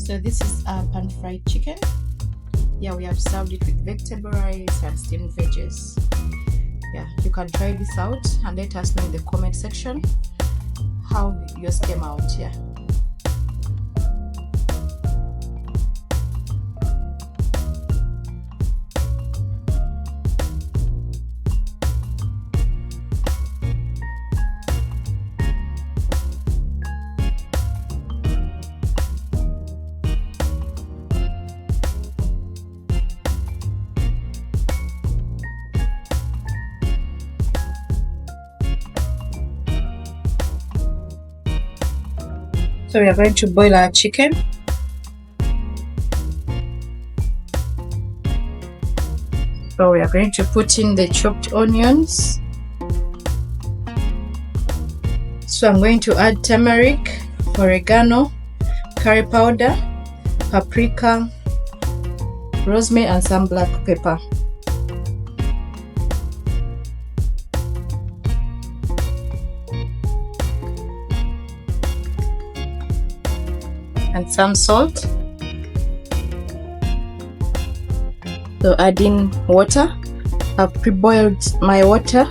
So this is our pan-fried chicken. Yeah, we have served it with vegetable rice and steamed veggies. Yeah, you can try this out and let us know in the comment section how yours came out. Yeah. So we are going to boil our chicken. So we are going to put in the chopped onions. So I'm going to add turmeric, oregano, curry powder, paprika, rosemary and some black pepper. And some salt. So adding water. I've pre-boiled my water.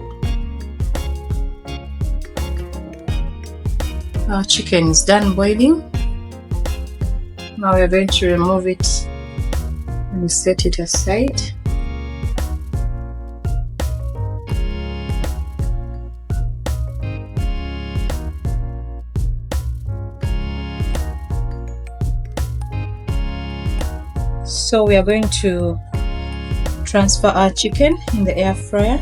Our chicken is done boiling. Now we're going to remove it and set it aside. So we are going to transfer our chicken in the air fryer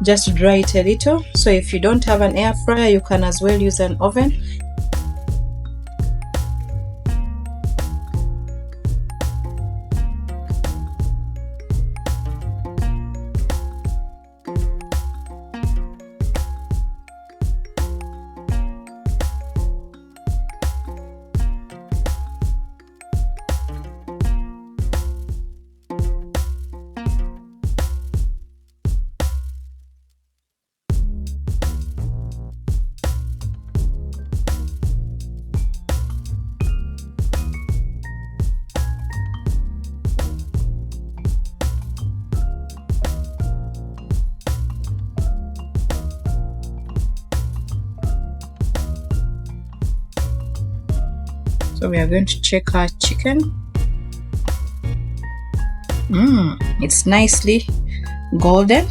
just to dry it a little. So if you don't have an air fryer, you can as well use an oven. So we are going to check our chicken. It's nicely golden.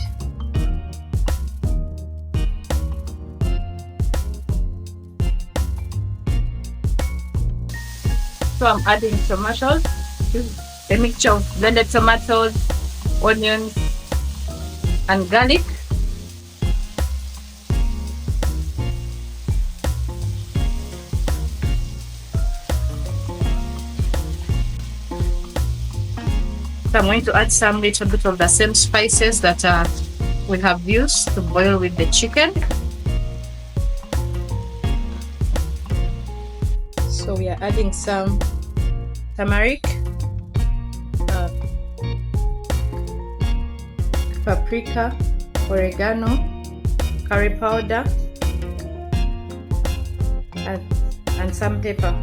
So I'm adding tomatoes, a mixture of blended tomatoes, onions and garlic. So I'm going to add some little bit of the same spices that we have used to boil with the chicken. So we are adding some turmeric, paprika, oregano, curry powder, and some pepper.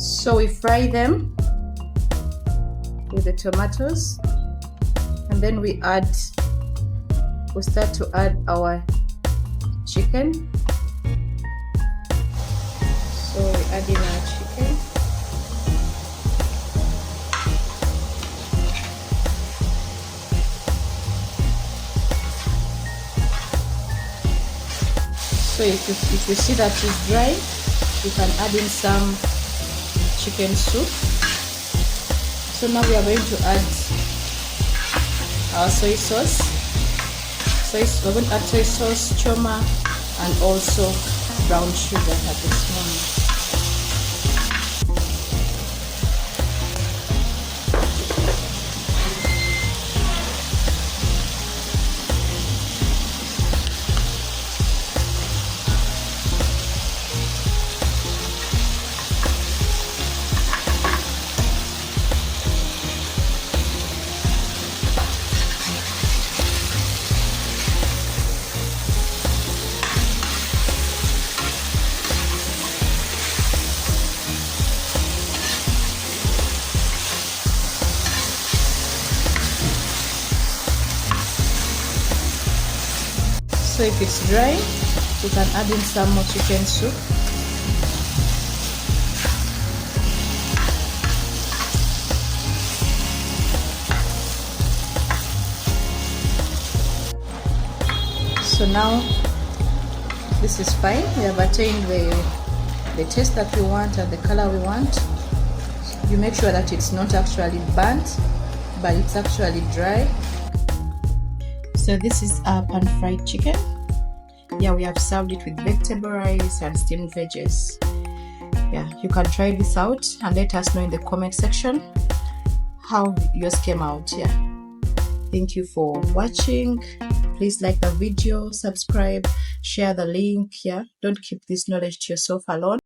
So we fry them with the tomatoes, and then we start to add our chicken. So we add in our chicken. So if you see that it's dry, you can add in some chicken soup. So now we are going to add our soy sauce. We're going to add soy sauce, choma, and also brown sugar at this moment. So if it's dry, you can add in some more chicken soup. So now this is fine. We have attained the taste that we want and the color we want. You make sure that it's not actually burnt, but it's actually dry. So this is our pan-fried chicken. Yeah, we have served it with vegetable rice and steamed veggies. Yeah, you can try this out and let us know in the comment section how yours came out. Yeah, thank you for watching. Please like the video, subscribe, share the link. Yeah, don't keep this knowledge to yourself alone.